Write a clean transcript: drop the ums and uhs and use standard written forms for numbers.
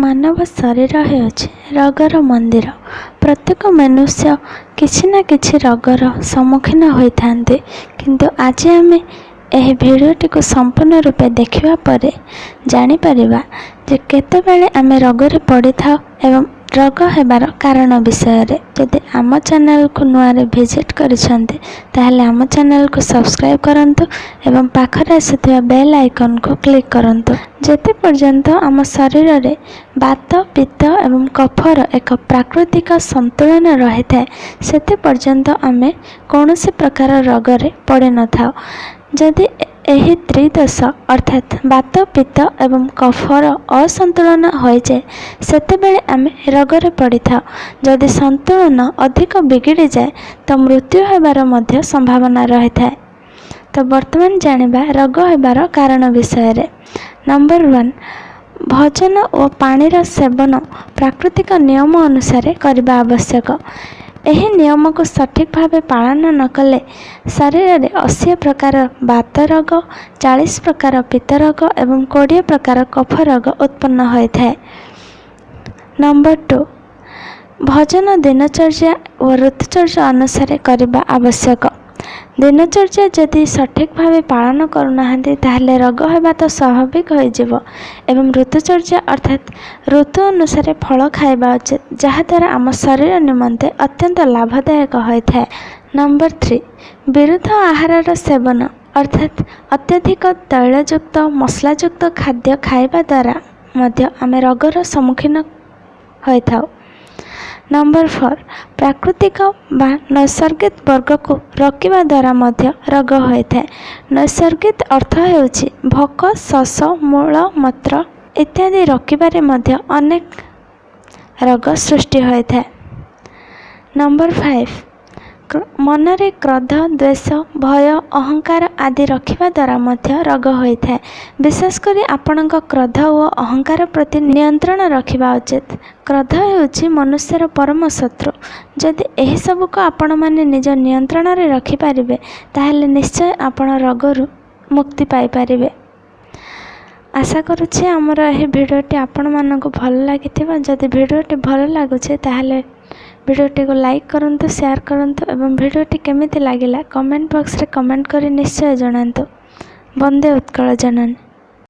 ମାନव ଶରୀର ହେଉଛି ରୋଗର ମନ୍ଦିର। ପ୍ରତ୍ୟେକ ମନୁଷ୍ୟ କିଛି ନା କିଛି ରୋଗର ସମ୍ମୁଖୀନ ହୋଇଥାନ୍ତି। କିନ୍ତୁ ଆଜି ଆମେ ଏହି ଭିଡ଼ିଓଟିକୁ ସମ୍ପୂର୍ଣ୍ଣ ରୂପେ ଦେଖିବା ପରେ ଜାଣିପାରିବା ଯେ କେତେବେଳେ ଆମେ ରୋଗରେ ପଡ଼ିଥାଉ ଏବଂ ରୋଗ ହେବାର କାରଣ ବିଷୟରେ। ଯଦି ଆମ ଚ୍ୟାନେଲକୁ ନୂଆରେ ଭିଜିଟ୍ କରିଛନ୍ତି ତାହେଲେ ଆମ ଚ୍ୟାନେଲକୁ ସବସ୍କ୍ରାଇବ୍ କରନ୍ତୁ ଏବଂ ପାଖରେ ଆସୁଥିବା ବେଲ୍ ଆଇକନ୍କୁ କ୍ଲିକ୍ କରନ୍ତୁ। ଯେତେ ପର୍ଯ୍ୟନ୍ତ ଆମ ଶରୀରରେ ବାତ, ପିତ୍ତ ଏବଂ କଫର ଏକ ପ୍ରାକୃତିକ ସନ୍ତୁଳନ ରହିଥାଏ ସେତେ ପର୍ଯ୍ୟନ୍ତ ଆମେ କୌଣସି ପ୍ରକାର ରୋଗରେ ପଡ଼ିନଥାଉ। ଯଦି ଏହି ତ୍ରିଦୋଷ ଅର୍ଥାତ୍ ବାତ, ପିତ୍ତ ଏବଂ କଫର ଅସନ୍ତୁଳନ ହୋଇଯାଏ ସେତେବେଳେ ଆମେ ରୋଗରେ ପଡ଼ିଥାଉ। ଯଦି ସନ୍ତୁଳନ ଅଧିକ ବିଗିଡ଼ିଯାଏ ତ ମୃତ୍ୟୁ ହେବାର ମଧ୍ୟ ସମ୍ଭାବନା ରହିଥାଏ। ତ ବର୍ତ୍ତମାନ ଜାଣିବା ରୋଗ ହେବାର କାରଣ ବିଷୟରେ। ନମ୍ବର 1, ଭୋଜନ ଓ ପାଣିର ସେବନ ପ୍ରାକୃତିକ ନିୟମ ଅନୁସାରେ କରିବା ଆବଶ୍ୟକ। ଏହି ନିୟମକୁ ସଠିକ୍ ଭାବେ ପାଳନ ନ କଲେ ଶରୀରରେ 80 ପ୍ରକାର ବାତ ରୋଗ, 40 ପ୍ରକାର ପିତ୍ତ ରୋଗ ଏବଂ 20 ପ୍ରକାର କଫ ରୋଗ ଉତ୍ପନ୍ନ ହୋଇଥାଏ। ନମ୍ବର 2, ଭୋଜନ ଦିନଚର୍ଯ୍ୟା ଓ ଋତୁଚର୍ଯ୍ୟା ଅନୁସାରେ କରିବା ଆବଶ୍ୟକ। ଦିନଚର୍ଯ୍ୟା ଯଦି ସଠିକ୍ ଭାବେ ପାଳନ କରୁନାହାନ୍ତି ତାହେଲେ ରୋଗ ହେବା ତ ସ୍ୱାଭାବିକ ହୋଇଯିବ ଏବଂ ଋତୁଚର୍ଯ୍ୟା ଅର୍ଥାତ୍ ଋତୁ ଅନୁସାରେ ଫଳ ଖାଇବା ଉଚିତ, ଯାହାଦ୍ୱାରା ଆମ ଶରୀର ନିମନ୍ତେ ଅତ୍ୟନ୍ତ ଲାଭଦାୟକ ହୋଇଥାଏ। ନମ୍ବର 3, ବିରୁଦ୍ଧ ଆହାରର ସେବନ ଅର୍ଥାତ୍ ଅତ୍ୟଧିକ ତୈଳଯୁକ୍ତ ମସଲାଯୁକ୍ତ ଖାଦ୍ୟ ଖାଇବା ଦ୍ୱାରା ମଧ୍ୟ ଆମେ ରୋଗର ସମ୍ମୁଖୀନ ହୋଇଥାଉ। ନମ୍ବର 4, ପ୍ରାକୃତିକ ବା ନୈସର୍ଗିକ ବର୍ଗକୁ ରୋକିବା ଦ୍ୱାରା ମଧ୍ୟ ରୋଗ ହୋଇଥାଏ। ନୈସର୍ଗିକ ଅର୍ଥ ହେଉଛି ଭୋକ, ଶୋଷ, ମୂଳମୂତ୍ର ଇତ୍ୟାଦି ରୋକିବାରେ ମଧ୍ୟ ଅନେକ ରୋଗ ସୃଷ୍ଟି ହୋଇଥାଏ। ନମ୍ବର 5, ମନରେ କ୍ରୋଧ, ଦ୍ୱେଷ, ଭୟ, ଅହଙ୍କାର ଆଦି ରଖିବା ଦ୍ୱାରା ମଧ୍ୟ ରୋଗ ହୋଇଥାଏ। ବିଶେଷ କରି ଆପଣଙ୍କ କ୍ରୋଧ ଓ ଅହଙ୍କାର ପ୍ରତି ନିୟନ୍ତ୍ରଣ ରଖିବା ଉଚିତ। କ୍ରୋଧ ହେଉଛି ମନୁଷ୍ୟର ପରମ ଶତ୍ରୁ। ଯଦି ଏହିସବୁକୁ ଆପଣମାନେ ନିଜ ନିୟନ୍ତ୍ରଣରେ ରଖିପାରିବେ ତାହେଲେ ନିଶ୍ଚୟ ଆପଣ ରୋଗରୁ ମୁକ୍ତି ପାଇପାରିବେ। ଆଶା କରୁଛି ଆମର ଏହି ଭିଡ଼ିଓଟି ଆପଣମାନଙ୍କୁ ଭଲ ଲାଗିଥିବ। ଯଦି ଭିଡ଼ିଓଟି ଭଲ ଲାଗୁଛି ତାହେଲେ ଭିଡ଼ିଓଟିକୁ ଲାଇକ୍ କରନ୍ତୁ, ସେୟାର କରନ୍ତୁ ଏବଂ ଭିଡ଼ିଓଟି କେମିତି ଲାଗିଲା କମେଣ୍ଟ ବକ୍ସରେ କମେଣ୍ଟ କରି ନିଶ୍ଚୟ ଜଣାନ୍ତୁ। ବନ୍ଦେ ଉତ୍କଳ ଜନନୀ।